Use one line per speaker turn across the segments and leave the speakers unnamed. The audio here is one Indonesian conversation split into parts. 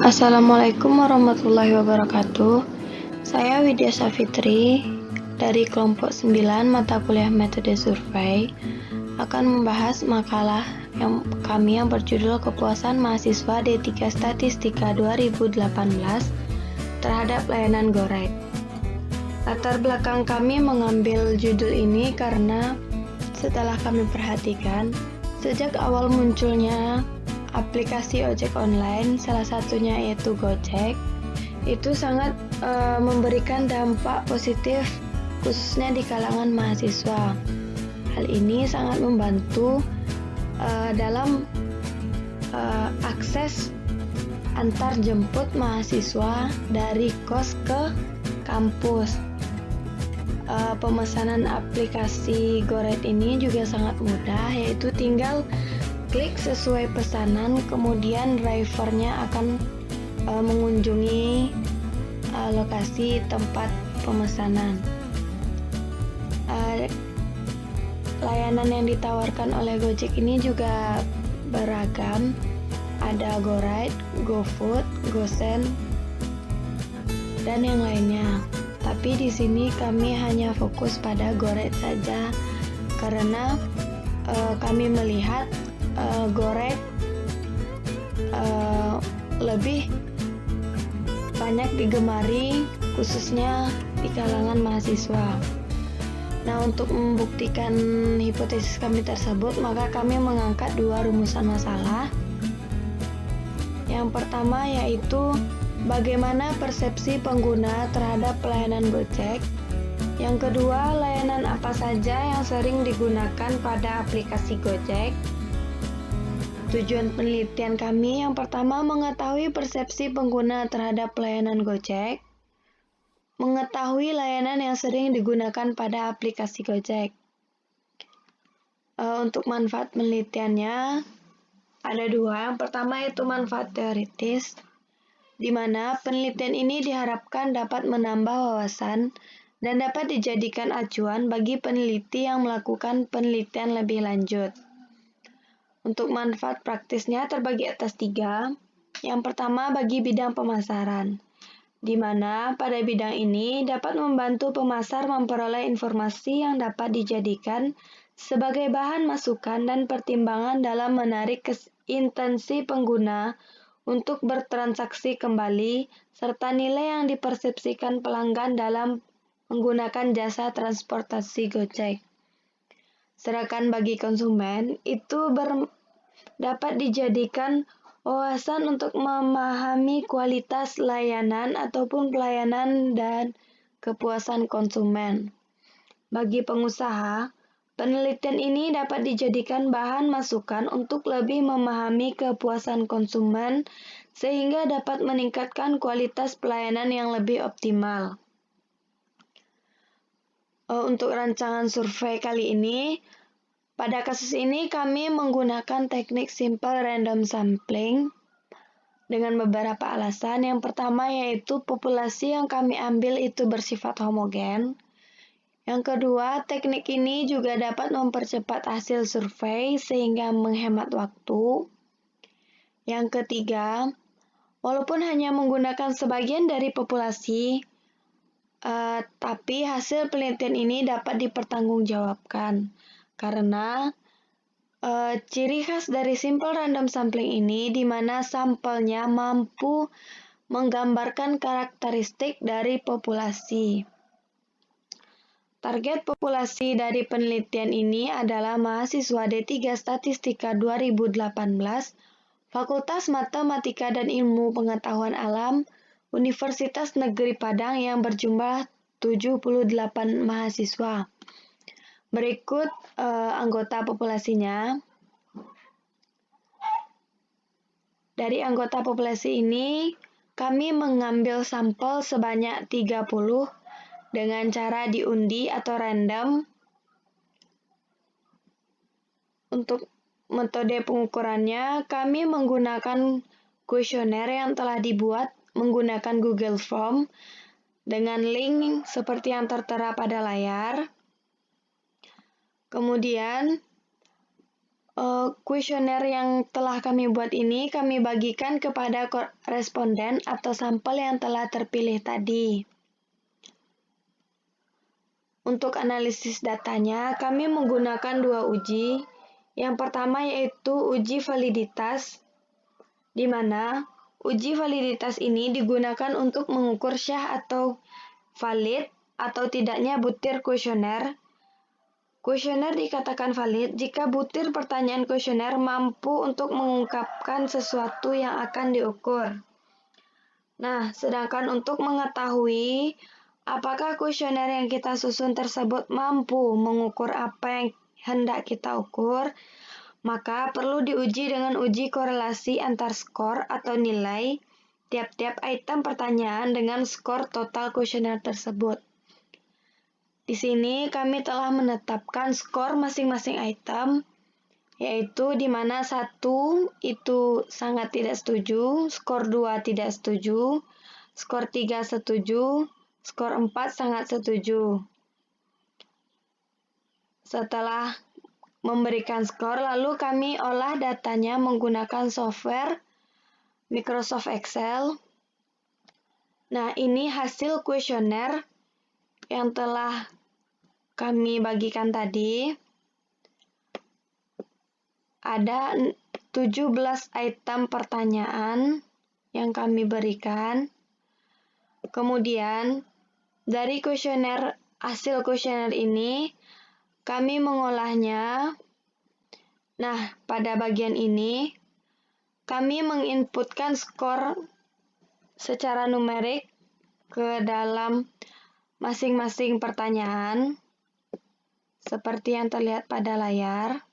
Assalamualaikum warahmatullahi wabarakatuh. Saya Widya Safitri dari kelompok 9 mata kuliah metode survei akan membahas makalah yang berjudul Kepuasan Mahasiswa D3 Statistika 2018 terhadap layanan GoRide. Latar belakang kami mengambil judul ini karena setelah kami perhatikan, sejak awal munculnya aplikasi ojek online, salah satunya yaitu Gojek, itu sangat memberikan dampak positif khususnya di kalangan mahasiswa. Hal ini sangat membantu dalam akses antar jemput mahasiswa dari kos ke kampus. Pemesanan aplikasi GoRide ini juga sangat mudah, yaitu tinggal klik sesuai pesanan, kemudian drivernya akan mengunjungi lokasi tempat pemesanan. Layanan yang ditawarkan oleh Gojek ini juga beragam, ada GoRide, GoFood, GoSend, dan yang lainnya. Tapi di sini kami hanya fokus pada GoRide saja karena kami melihat GoRide lebih banyak digemari khususnya di kalangan mahasiswa. Nah, untuk membuktikan hipotesis kami tersebut, maka kami mengangkat dua rumusan masalah. Yang pertama yaitu bagaimana persepsi pengguna terhadap pelayanan Gojek. Yang kedua, layanan apa saja yang sering digunakan pada aplikasi Gojek. Tujuan penelitian kami yang pertama mengetahui persepsi pengguna terhadap pelayanan Gojek, mengetahui layanan yang sering digunakan pada aplikasi Gojek. Untuk manfaat penelitiannya ada dua. Yang pertama yaitu manfaat teoritis, di mana penelitian ini diharapkan dapat menambah wawasan dan dapat dijadikan acuan bagi peneliti yang melakukan penelitian lebih lanjut. Untuk manfaat praktisnya terbagi atas 3. Yang pertama bagi bidang pemasaran, di mana pada bidang ini dapat membantu pemasar memperoleh informasi yang dapat dijadikan sebagai bahan masukan dan pertimbangan dalam menarik intensi pengguna untuk bertransaksi kembali, serta nilai yang dipersepsikan pelanggan dalam menggunakan jasa transportasi Gojek. Sedangkan bagi konsumen, itu dapat dijadikan wawasan untuk memahami kualitas layanan ataupun pelayanan dan kepuasan konsumen. Bagi pengusaha, penelitian ini dapat dijadikan bahan masukan untuk lebih memahami kepuasan konsumen sehingga dapat meningkatkan kualitas pelayanan yang lebih optimal. Untuk rancangan survei kali ini, pada kasus ini kami menggunakan teknik simple random sampling dengan beberapa alasan. Yang pertama yaitu populasi yang kami ambil itu bersifat homogen. Yang kedua, teknik ini juga dapat mempercepat hasil survei sehingga menghemat waktu. Yang ketiga, walaupun hanya menggunakan sebagian dari populasi, tapi hasil penelitian ini dapat dipertanggungjawabkan karena ciri khas dari simple random sampling ini di mana sampelnya mampu menggambarkan karakteristik dari populasi. Target populasi dari penelitian ini adalah mahasiswa D3 Statistika 2018, Fakultas Matematika dan Ilmu Pengetahuan Alam, Universitas Negeri Padang yang berjumlah 78 mahasiswa. Berikut anggota populasinya. Dari anggota populasi ini, kami mengambil sampel sebanyak 30 dengan cara diundi atau random. Untuk metode pengukurannya, kami menggunakan kuesioner yang telah dibuat menggunakan Google Form dengan link seperti yang tertera pada layar. Kemudian, Kuesioner yang telah kami buat ini kami bagikan kepada responden atau sampel yang telah terpilih tadi. Untuk analisis datanya, kami menggunakan dua uji. Yang pertama yaitu uji validitas, di mana uji validitas ini digunakan untuk mengukur syah atau valid atau tidaknya butir kuesioner. Kuesioner dikatakan valid jika butir pertanyaan kuesioner mampu untuk mengungkapkan sesuatu yang akan diukur. Nah, sedangkan untuk mengetahui apakah kuesioner yang kita susun tersebut mampu mengukur apa yang hendak kita ukur, maka perlu diuji dengan uji korelasi antar skor atau nilai tiap-tiap item pertanyaan dengan skor total kuesioner tersebut. Di sini kami telah menetapkan skor masing-masing item, yaitu di mana 1 itu sangat tidak setuju, skor 2 tidak setuju, skor 3 setuju, skor 4 sangat setuju. Setelah memberikan skor, lalu kami olah datanya menggunakan software Microsoft Excel. Nah, ini hasil kuesioner yang telah kami bagikan tadi. Ada 17 item pertanyaan yang kami berikan. Kemudian, dari hasil kuesioner ini, kami mengolahnya. Nah, pada bagian ini, kami menginputkan skor secara numerik ke dalam masing-masing pertanyaan, seperti yang terlihat pada layar.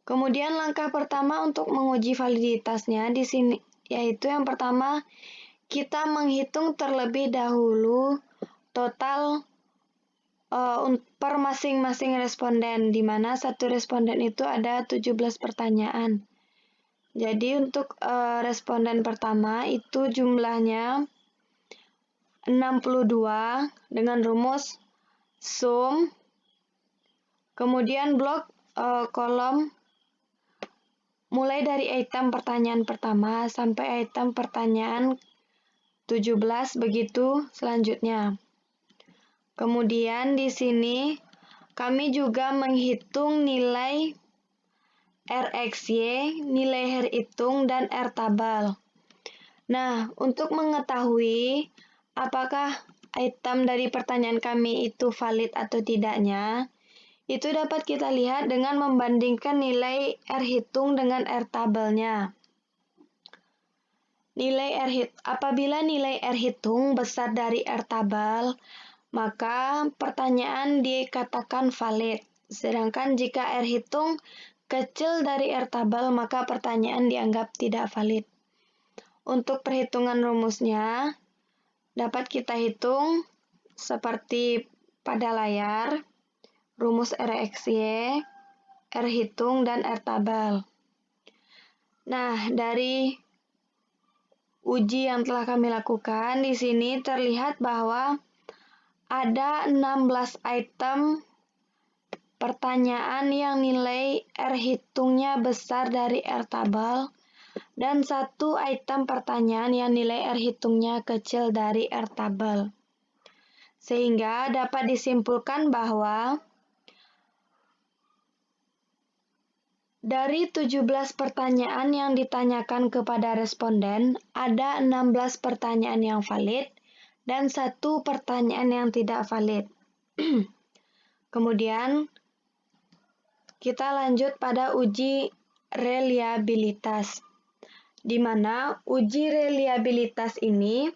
Kemudian langkah pertama untuk menguji validitasnya di sini, yaitu yang pertama, kita menghitung terlebih dahulu total per masing-masing responden, di mana satu responden itu ada 17 pertanyaan. Jadi untuk responden pertama itu jumlahnya 62 dengan rumus sum, kemudian blok kolom mulai dari item pertanyaan pertama sampai item pertanyaan 17 begitu selanjutnya. Kemudian di sini kami juga menghitung nilai RXY, nilai hitung, dan R-tabel. Nah, untuk mengetahui apakah item dari pertanyaan kami itu valid atau tidaknya, itu dapat kita lihat dengan membandingkan nilai R-hitung dengan R-tabelnya. Apabila nilai R-hitung besar dari R-tabel, maka pertanyaan dikatakan valid. Sedangkan jika R-hitung kecil dari R-tabel, maka pertanyaan dianggap tidak valid. Untuk perhitungan rumusnya, dapat kita hitung seperti pada layar, rumus RXY, R-hitung, dan R-tabel. Nah, dari uji yang telah kami lakukan, di sini terlihat bahwa ada 16 item pertanyaan yang nilai R-hitungnya besar dari R-tabel dan satu item pertanyaan yang nilai R-hitungnya kecil dari R-tabel. Sehingga dapat disimpulkan bahwa dari 17 pertanyaan yang ditanyakan kepada responden, ada 16 pertanyaan yang valid dan satu pertanyaan yang tidak valid. Kemudian, kita lanjut pada uji reliabilitas, di mana uji reliabilitas ini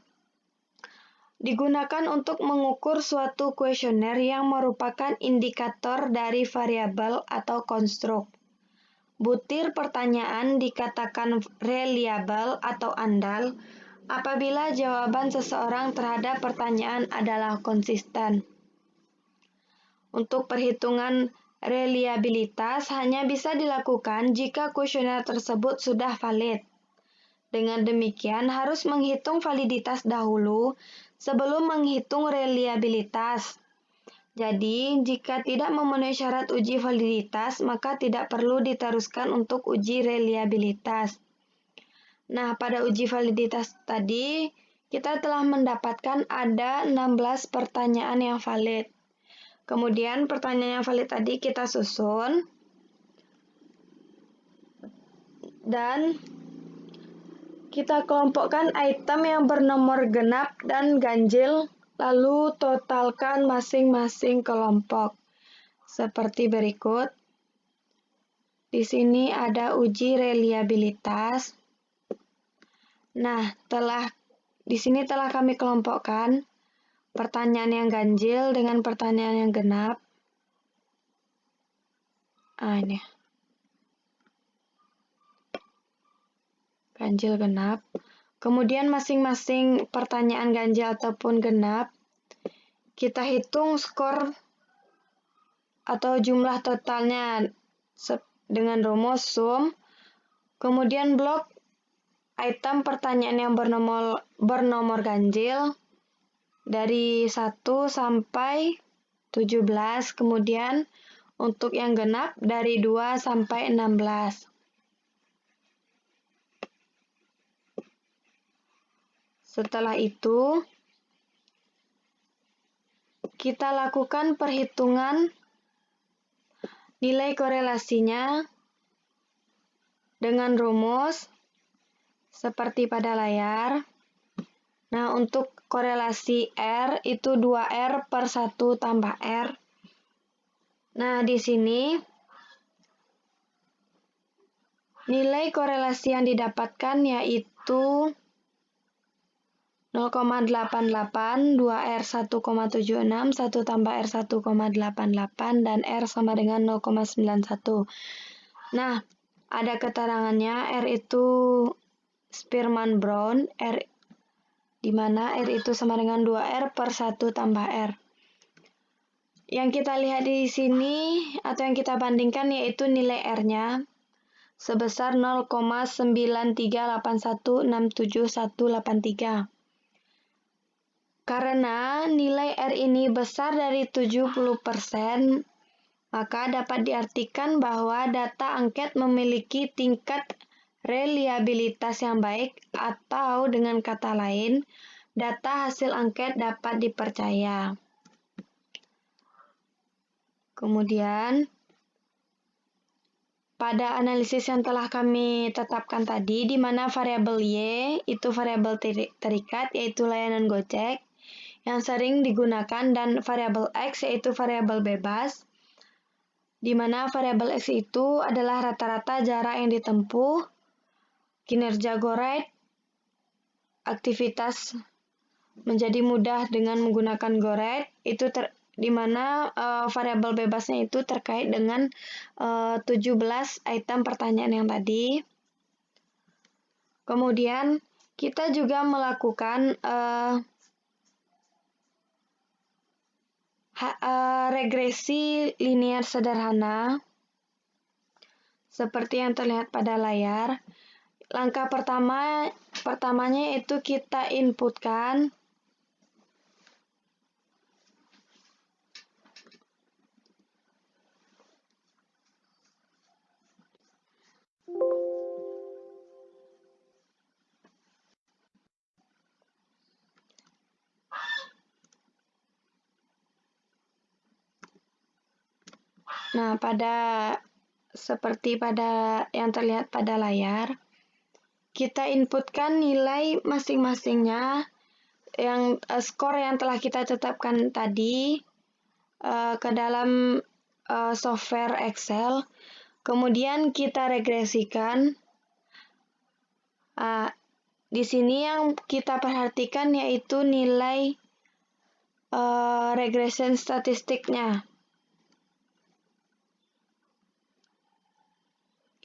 digunakan untuk mengukur suatu kuesioner yang merupakan indikator dari variabel atau konstruk. Butir pertanyaan dikatakan reliable atau andal apabila jawaban seseorang terhadap pertanyaan adalah konsisten. Untuk perhitungan reliabilitas hanya bisa dilakukan jika kuesioner tersebut sudah valid. Dengan demikian, harus menghitung validitas dahulu sebelum menghitung reliabilitas. Jadi, jika tidak memenuhi syarat uji validitas, maka tidak perlu diteruskan untuk uji reliabilitas. Nah, pada uji validitas tadi, kita telah mendapatkan ada 16 pertanyaan yang valid. Kemudian, pertanyaan yang valid tadi kita susun. Dan kita kelompokkan item yang bernomor genap dan ganjil, lalu totalkan masing-masing kelompok. Seperti berikut. Di sini ada uji reliabilitas. Nah, di sini telah kami kelompokkan pertanyaan yang ganjil dengan pertanyaan yang genap. Ini. Ganjil genap. Kemudian masing-masing pertanyaan ganjil ataupun genap, kita hitung skor atau jumlah totalnya dengan rumus sum. Kemudian blok item pertanyaan yang bernomor ganjil dari 1 sampai 17. Kemudian untuk yang genap dari 2 sampai 16. Setelah itu, kita lakukan perhitungan nilai korelasinya dengan rumus seperti pada layar. Nah, untuk korelasi R itu 2R per 1 tambah R. Nah, di sini nilai korelasi yang didapatkan yaitu 0,88, 2R 1,76, 1 tambah R 1,88, dan R sama dengan 0,91. Nah, ada keterangannya, R itu Spearman-Brown, di mana R itu sama dengan 2R per 1 tambah R. Yang kita lihat di sini, atau yang kita bandingkan, yaitu nilai R-nya sebesar 0,938167,183. Karena nilai R ini besar dari 70%, maka dapat diartikan bahwa data angket memiliki tingkat reliabilitas yang baik, atau dengan kata lain, data hasil angket dapat dipercaya. Kemudian, pada analisis yang telah kami tetapkan tadi, di mana variabel Y itu variabel terikat, yaitu layanan Gojek, yang sering digunakan, dan variabel X yaitu variabel bebas, di mana variabel X itu adalah rata-rata jarak yang ditempuh, kinerja GoRide, aktivitas menjadi mudah dengan menggunakan GoRide, itu di mana variabel bebasnya itu terkait dengan 17 item pertanyaan yang tadi. Kemudian kita juga melakukan regresi linear sederhana seperti yang terlihat pada layar. Langkah pertamanya itu kita inputkan seperti pada yang terlihat pada layar, kita inputkan nilai masing-masingnya, yang skor yang telah kita tetapkan tadi ke dalam software Excel. Kemudian kita regresikan. Di sini yang kita perhatikan yaitu nilai regression statistiknya.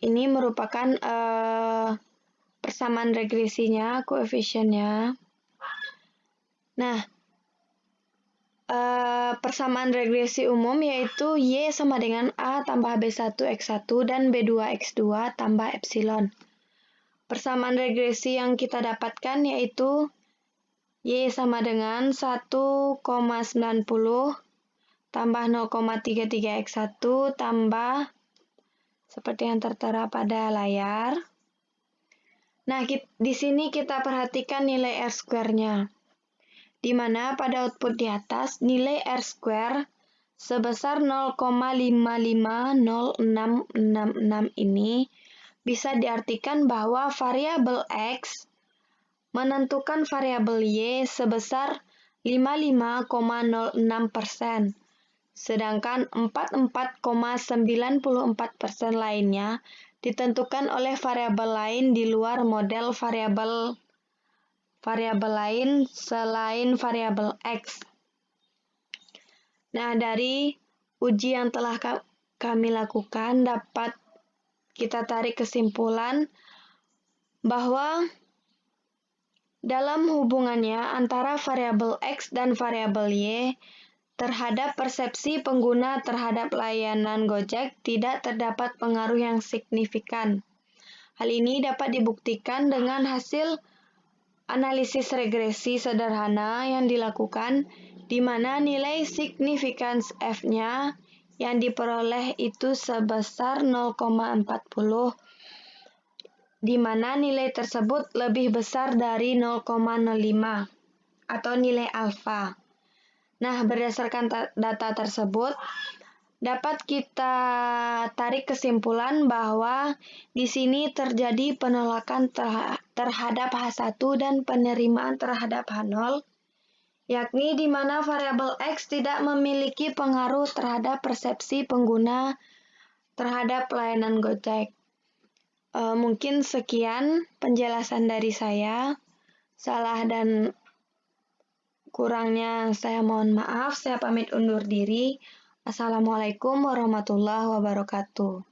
Ini merupakan persamaan regresinya, koefisiennya. Nah, persamaan regresi umum yaitu Y sama dengan A tambah B1 X1 dan B2 X2 tambah epsilon. Persamaan regresi yang kita dapatkan yaitu Y sama dengan 1,90 tambah 0,33x1 tambah seperti yang tertera pada layar. Nah, di sini kita perhatikan nilai R square-nya, di mana pada output di atas nilai R square sebesar 0,550666 ini bisa diartikan bahwa variabel X menentukan variabel Y sebesar 55,06%, sedangkan 44,94% lainnya ditentukan oleh variabel lain di luar model variabel lain selain variabel X. Nah, dari uji yang telah kami lakukan dapat kita tarik kesimpulan bahwa dalam hubungannya antara variabel X dan variabel Y terhadap persepsi pengguna terhadap layanan Gojek tidak terdapat pengaruh yang signifikan. Hal ini dapat dibuktikan dengan hasil analisis regresi sederhana yang dilakukan, di mana nilai signifikans F-nya yang diperoleh itu sebesar 0,40, di mana nilai tersebut lebih besar dari 0,05 atau nilai alfa. Nah, berdasarkan data tersebut, dapat kita tarik kesimpulan bahwa di sini terjadi penolakan terhadap H1 dan penerimaan terhadap H0, yakni di mana variabel X tidak memiliki pengaruh terhadap persepsi pengguna terhadap layanan Gojek. Mungkin sekian penjelasan dari saya. Salah dan kurangnya saya mohon maaf. Saya pamit undur diri. Assalamualaikum warahmatullahi wabarakatuh.